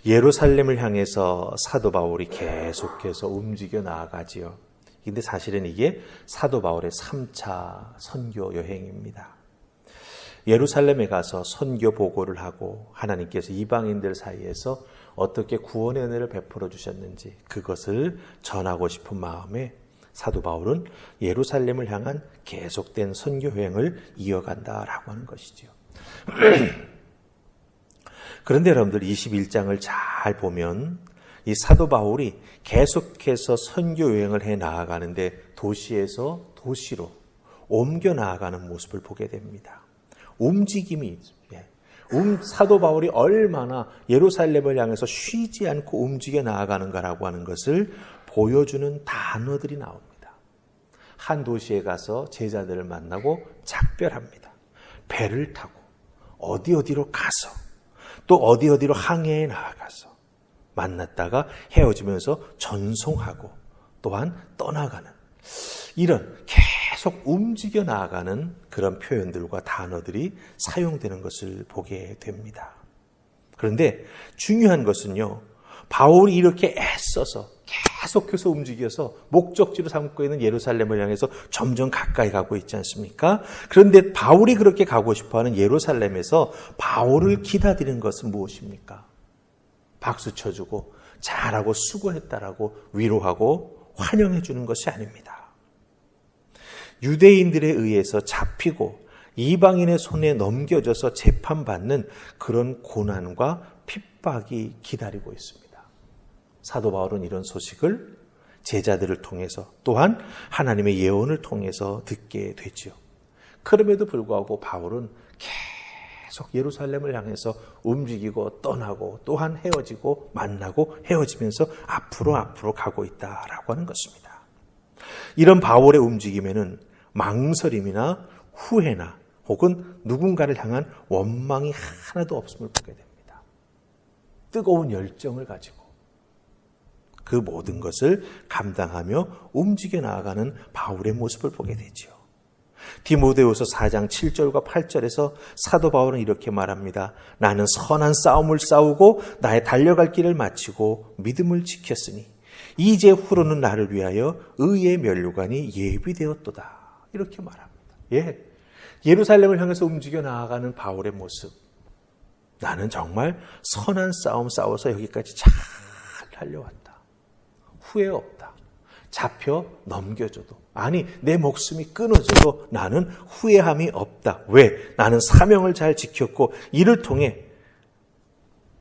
예루살렘을 향해서 사도 바울이 계속해서 움직여 나아가지요. 근데 사실은 이게 사도 바울의 3차 선교 여행입니다. 예루살렘에 가서 선교 보고를 하고 하나님께서 이방인들 사이에서 어떻게 구원의 은혜를 베풀어 주셨는지 그것을 전하고 싶은 마음에 사도 바울은 예루살렘을 향한 계속된 선교 여행을 이어간다라고 하는 것이죠. 그런데 여러분들 21장을 잘 보면 이 사도 바울이 계속해서 선교 여행을 해 나아가는데 도시에서 도시로 옮겨 나아가는 모습을 보게 됩니다. 움직임이 있습니다. 사도 바울이 얼마나 예루살렘을 향해서 쉬지 않고 움직여 나아가는가라고 하는 것을 보여주는 단어들이 나옵니다. 한 도시에 가서 제자들을 만나고 작별합니다. 배를 타고 어디로 가서 또 어디로 항해에 나아가서 만났다가 헤어지면서 전송하고 또한 떠나가는 이런 계속 움직여 나아가는 그런 표현들과 단어들이 사용되는 것을 보게 됩니다. 그런데 중요한 것은요, 바울이 이렇게 애써서 계속해서 움직여서 목적지로 삼고 있는 예루살렘을 향해서 점점 가까이 가고 있지 않습니까? 그런데 바울이 그렇게 가고 싶어하는 예루살렘에서 바울을 기다리는 것은 무엇입니까? 박수 쳐주고 잘하고 수고했다라고 위로하고 환영해 주는 것이 아닙니다. 유대인들에 의해서 잡히고 이방인의 손에 넘겨져서 재판받는 그런 고난과 핍박이 기다리고 있습니다. 사도 바울은 이런 소식을 제자들을 통해서 또한 하나님의 예언을 통해서 듣게 되지요. 그럼에도 불구하고 바울은 계속 예루살렘을 향해서 움직이고 떠나고 또한 헤어지고 만나고 헤어지면서 앞으로 가고 있다라고 하는 것입니다. 이런 바울의 움직임에는 망설임이나 후회나 혹은 누군가를 향한 원망이 하나도 없음을 보게 됩니다. 뜨거운 열정을 가지고 그 모든 것을 감당하며 움직여 나아가는 바울의 모습을 보게 되죠. 디모데후서 4장 7절과 8절에서 사도 바울은 이렇게 말합니다. 나는 선한 싸움을 싸우고 나의 달려갈 길을 마치고 믿음을 지켰으니 이제 후로는 나를 위하여 의의 면류관이 예비되었도다. 이렇게 말합니다. 예루살렘을 향해서 움직여 나아가는 바울의 모습. 나는 정말 선한 싸움 싸워서 여기까지 잘 달려왔다. 후회 없다. 잡혀 넘겨줘도 아니 내 목숨이 끊어져도 나는 후회함이 없다. 왜? 나는 사명을 잘 지켰고 이를 통해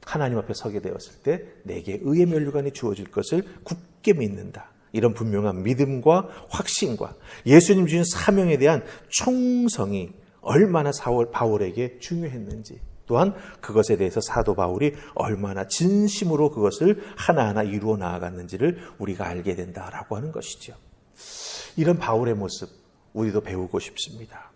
하나님 앞에 서게 되었을 때 내게 의의 면류관이 주어질 것을 굳게 믿는다. 이런 분명한 믿음과 확신과 예수님 주신 사명에 대한 충성이 얼마나 바울에게 중요했는지 또한 그것에 대해서 사도 바울이 얼마나 진심으로 그것을 하나하나 이루어 나아갔는지를 우리가 알게 된다라고 하는 것이죠. 이런 바울의 모습 우리도 배우고 싶습니다.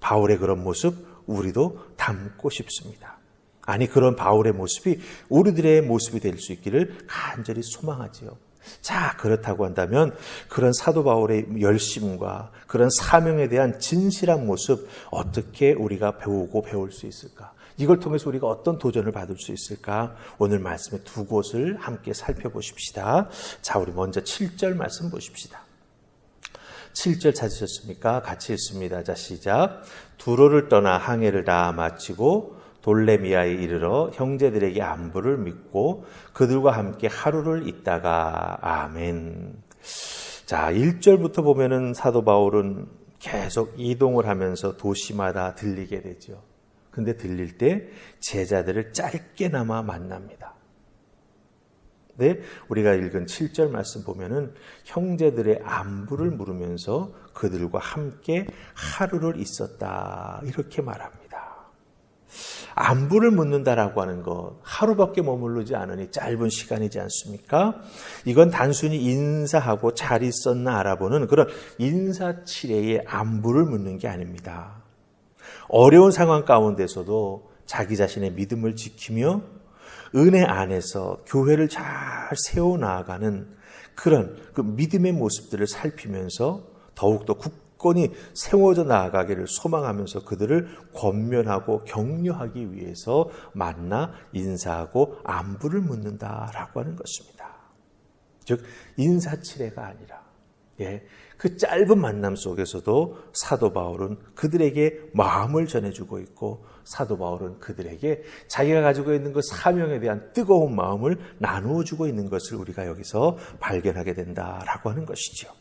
바울의 그런 모습 우리도 담고 싶습니다. 아니 그런 바울의 모습이 우리들의 모습이 될 수 있기를 간절히 소망하지요. 자, 그렇다고 한다면 그런 사도 바울의 열심과 그런 사명에 대한 진실한 모습 어떻게 우리가 배울 수 있을까? 이걸 통해서 우리가 어떤 도전을 받을 수 있을까? 오늘 말씀의 두 곳을 함께 살펴보십시다. 자, 우리 먼저 7절 말씀 보십시다. 7절 찾으셨습니까? 같이 읽습니다. 자, 시작. 두로를 떠나 항해를 다 마치고 돌레미아에 이르러 형제들에게 안부를 믿고 그들과 함께 하루를 있다가 아멘. 자, 1절부터 보면은 사도 바울은 계속 이동을 하면서 도시마다 들리게 되죠. 근데 들릴 때 제자들을 짧게나마 만납니다. 네, 우리가 읽은 7절 말씀 보면은 형제들의 안부를 물으면서 그들과 함께 하루를 있었다. 이렇게 말합니다. 안부를 묻는다라고 하는 것 하루밖에 머무르지 않으니 짧은 시간이지 않습니까? 이건 단순히 인사하고 잘 있었나 알아보는 그런 인사치레의 안부를 묻는 게 아닙니다. 어려운 상황 가운데서도 자기 자신의 믿음을 지키며 은혜 안에서 교회를 잘 세워나가는 그런 그 믿음의 모습들을 살피면서 더욱더 굳건히 세워져 나아가기를 소망하면서 그들을 권면하고 격려하기 위해서 만나 인사하고 안부를 묻는다라고 하는 것입니다. 즉 인사치레가 아니라 그 짧은 만남 속에서도 사도 바울은 그들에게 마음을 전해주고 있고 사도 바울은 그들에게 자기가 가지고 있는 그 사명에 대한 뜨거운 마음을 나누어주고 있는 것을 우리가 여기서 발견하게 된다라고 하는 것이죠.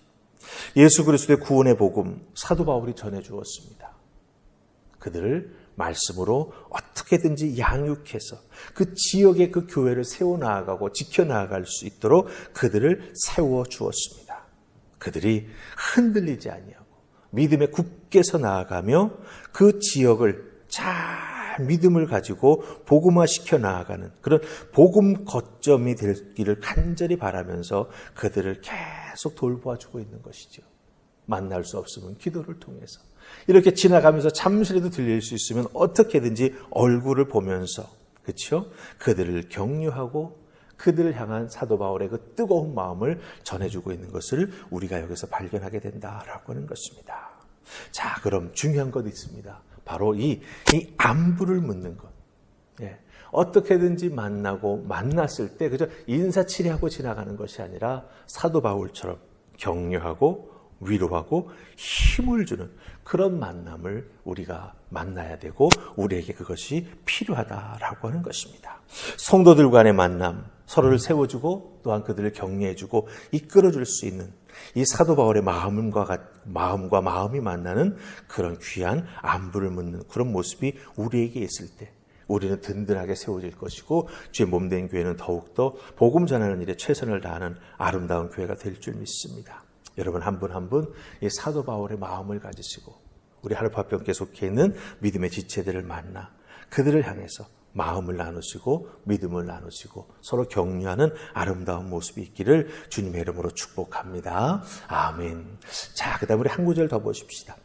예수 그리스도의 구원의 복음 사도 바울이 전해주었습니다. 그들을 말씀으로 어떻게든지 양육해서 그 지역의 그 교회를 세워나가고 지켜나갈 수 있도록 그들을 세워주었습니다. 그들이 흔들리지 아니하고 믿음에 굳게 서 나아가며 그 지역을 잘 믿음을 가지고 복음화시켜 나아가는 그런 복음 거점이 되기를 간절히 바라면서 그들을 계속 돌보아주고 있는 것이죠. 만날 수 없으면 기도를 통해서 이렇게 지나가면서 잠시라도 들릴 수 있으면 어떻게든지 얼굴을 보면서 그렇죠? 그들을 격려하고 그들을 향한 사도 바울의 그 뜨거운 마음을 전해주고 있는 것을 우리가 여기서 발견하게 된다라고 하는 것입니다. 자, 그럼 중요한 것 있습니다. 바로 이 안부를 묻는 것. 어떻게든지 만났을 때 그저 인사치레하고 지나가는 것이 아니라 사도 바울처럼 격려하고 위로하고 힘을 주는 그런 만남을 우리가 만나야 되고 우리에게 그것이 필요하다라고 하는 것입니다. 성도들 간의 만남, 서로를 세워주고 또한 그들을 격려해주고 이끌어줄 수 있는 이 사도 바울의 마음과 마음이 만나는 그런 귀한 안부를 묻는 그런 모습이 우리에게 있을 때 우리는 든든하게 세워질 것이고 주의 몸된 교회는 더욱더 복음 전하는 일에 최선을 다하는 아름다운 교회가 될 줄 믿습니다. 여러분 한 분 한 분 이 사도 바울의 마음을 가지시고 우리 하늘파병교회 속해 있는 믿음의 지체들을 만나 그들을 향해서 마음을 나누시고 믿음을 나누시고 서로 격려하는 아름다운 모습이 있기를 주님의 이름으로 축복합니다. 아멘. 자, 그 다음 우리 한 구절 더 보십시다.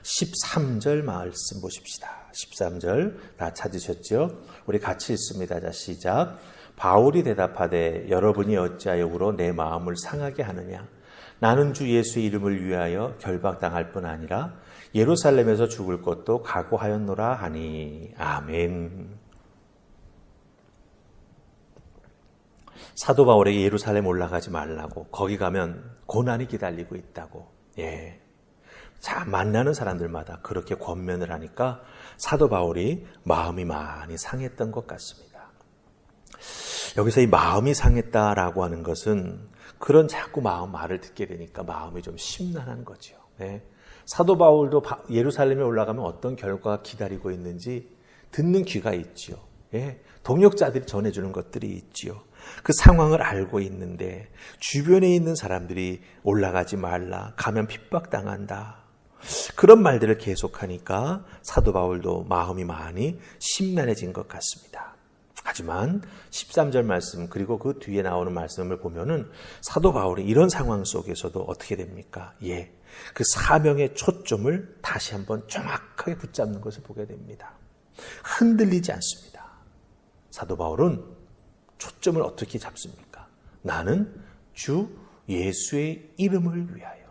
13절 말씀 보십시다. 13절 다 찾으셨죠? 우리 같이 읽습니다. 자, 시작. 바울이 대답하되 여러분이 어찌하여 울어 내 마음을 상하게 하느냐? 나는 주 예수의 이름을 위하여 결박당할 뿐 아니라 예루살렘에서 죽을 것도 각오하였노라 하니. 아멘. 사도 바울에게 예루살렘 올라가지 말라고 거기 가면 고난이 기다리고 있다고. 자, 만나는 사람들마다 그렇게 권면을 하니까 사도 바울이 마음이 많이 상했던 것 같습니다. 여기서 이 마음이 상했다라고 하는 것은 그런 자꾸 말을 듣게 되니까 마음이 좀 심란한 거죠. 사도 바울도 예루살렘에 올라가면 어떤 결과가 기다리고 있는지 듣는 귀가 있지요. 동역자들이 전해주는 것들이 있지요. 그 상황을 알고 있는데 주변에 있는 사람들이 올라가지 말라, 가면 핍박당한다. 그런 말들을 계속하니까 사도 바울도 마음이 많이 심란해진 것 같습니다. 하지만 13절 말씀 그리고 그 뒤에 나오는 말씀을 보면은 사도 바울이 이런 상황 속에서도 어떻게 됩니까? 그 사명의 초점을 다시 한번 정확하게 붙잡는 것을 보게 됩니다. 흔들리지 않습니다. 사도 바울은 초점을 어떻게 잡습니까? 나는 주 예수의 이름을 위하여.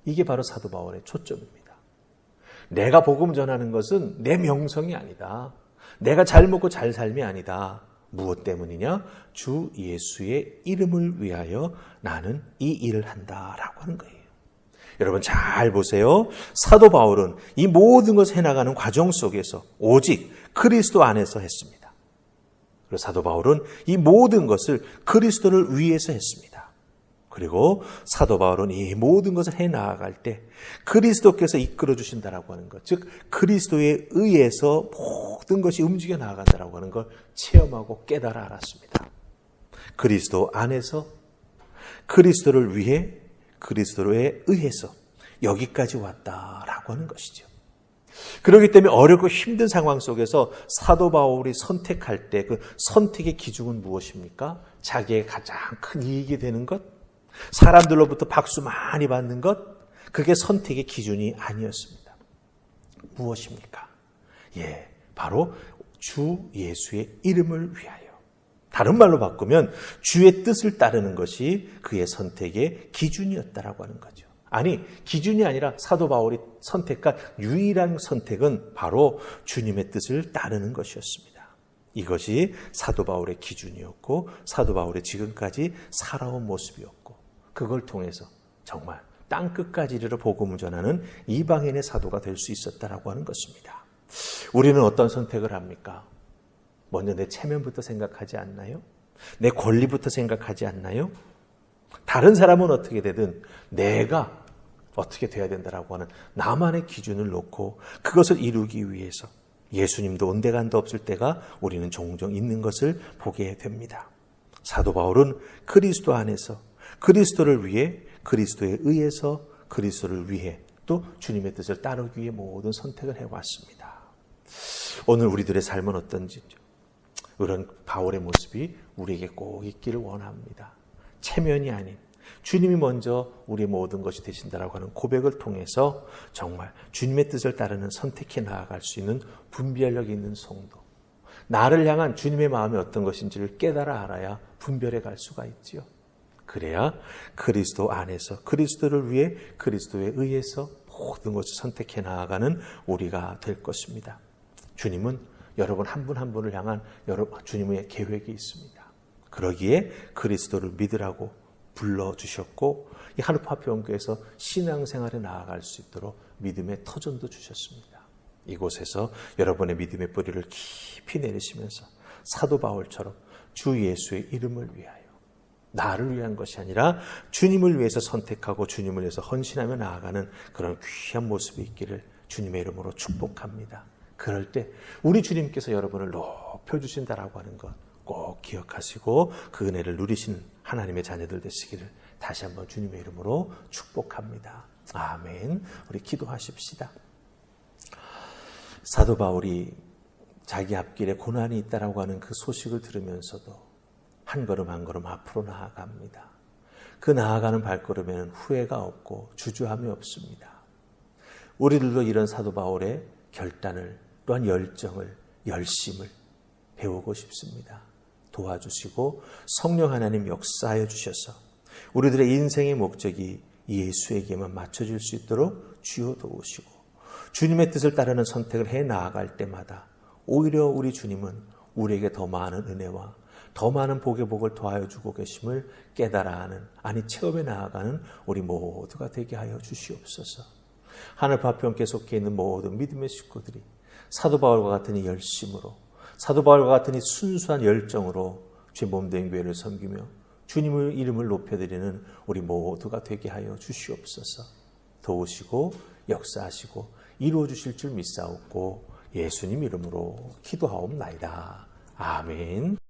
이게 바로 사도 바울의 초점입니다. 내가 복음 전하는 것은 내 명성이 아니다. 내가 잘 먹고 잘 삶이 아니다. 무엇 때문이냐? 주 예수의 이름을 위하여 나는 이 일을 한다라고 하는 거예요. 여러분 잘 보세요. 사도 바울은 이 모든 것을 해나가는 과정 속에서 오직 그리스도 안에서 했습니다. 그리고 사도 바울은 이 모든 것을 그리스도를 위해서 했습니다. 그리고 사도 바울은 이 모든 것을 해나가갈 때 그리스도께서 이끌어 주신다라고 하는 것, 즉 그리스도에 의해서 모든 것이 움직여 나간다라고 하는 걸 체험하고 깨달아 알았습니다. 그리스도 안에서 그리스도를 위해 그리스도에 의해서 여기까지 왔다라고 하는 것이죠. 그렇기 때문에 어렵고 힘든 상황 속에서 사도 바울이 선택할 때 그 선택의 기준은 무엇입니까? 자기의 가장 큰 이익이 되는 것, 사람들로부터 박수 많이 받는 것, 그게 선택의 기준이 아니었습니다. 무엇입니까? 바로 주 예수의 이름을 위하여. 다른 말로 바꾸면 주의 뜻을 따르는 것이 그의 선택의 기준이었다라고 하는 거죠. 아니, 기준이 아니라 사도 바울이 선택한 유일한 선택은 바로 주님의 뜻을 따르는 것이었습니다. 이것이 사도 바울의 기준이었고 사도 바울의 지금까지 살아온 모습이었고 그걸 통해서 정말 땅끝까지 이르러 복음을 전하는 이방인의 사도가 될 수 있었다라고 하는 것입니다. 우리는 어떤 선택을 합니까? 먼저 내 체면부터 생각하지 않나요? 내 권리부터 생각하지 않나요? 다른 사람은 어떻게 되든 내가 어떻게 돼야 된다라고 하는 나만의 기준을 놓고 그것을 이루기 위해서 예수님도 온데간도 없을 때가 우리는 종종 있는 것을 보게 됩니다. 사도 바울은 그리스도 안에서 그리스도를 위해 그리스도에 의해서 그리스도를 위해 또 주님의 뜻을 따르기 위해 모든 선택을 해왔습니다. 오늘 우리들의 삶은 어떤지죠? 이런 바울의 모습이 우리에게 꼭 있기를 원합니다. 체면이 아닌 주님이 먼저 우리의 모든 것이 되신다라고 하는 고백을 통해서 정말 주님의 뜻을 따르는 선택해 나아갈 수 있는 분별력 있는 성도. 나를 향한 주님의 마음이 어떤 것인지를 깨달아 알아야 분별해 갈 수가 있지요. 그래야 그리스도 안에서 그리스도를 위해 그리스도에 의해서 모든 것을 선택해 나아가는 우리가 될 것입니다. 주님은 여러분 한 분 한 분을 향한 주님의 계획이 있습니다. 그러기에 그리스도를 믿으라고 불러주셨고 이 하늘파평교에서 신앙생활에 나아갈 수 있도록 믿음의 터전도 주셨습니다. 이곳에서 여러분의 믿음의 뿌리를 깊이 내리시면서 사도 바울처럼 주 예수의 이름을 위하여 나를 위한 것이 아니라 주님을 위해서 선택하고 주님을 위해서 헌신하며 나아가는 그런 귀한 모습이 있기를 주님의 이름으로 축복합니다. 그럴 때 우리 주님께서 여러분을 높여주신다라고 하는 것 꼭 기억하시고 그 은혜를 누리신 하나님의 자녀들 되시기를 다시 한번 주님의 이름으로 축복합니다. 아멘. 우리 기도하십시다. 사도 바울이 자기 앞길에 고난이 있다라고 하는 그 소식을 들으면서도 한 걸음 한 걸음 앞으로 나아갑니다. 그 나아가는 발걸음에는 후회가 없고 주저함이 없습니다. 우리들도 이런 사도 바울의 결단을 또한 열정을 열심을 배우고 싶습니다. 도와주시고 성령 하나님 역사하여 주셔서 우리들의 인생의 목적이 예수에게만 맞춰질 수 있도록 주여 도우시고 주님의 뜻을 따르는 선택을 해 나아갈 때마다 오히려 우리 주님은 우리에게 더 많은 은혜와 더 많은 복의 복을 더하여 주고 계심을 깨달아 하는 아니 체험해 나아가는 우리 모두가 되게 하여 주시옵소서. 하늘파평께 속해 있는 모든 믿음의 식구들이 사도 바울과 같은 이 열심으로 사도 바울과 같은 이 순수한 열정으로 주의 몸된 교회를 섬기며 주님의 이름을 높여드리는 우리 모두가 되게 하여 주시옵소서. 도우시고 역사하시고 이루어 주실 줄 믿사옵고 예수님 이름으로 기도하옵나이다. 아멘.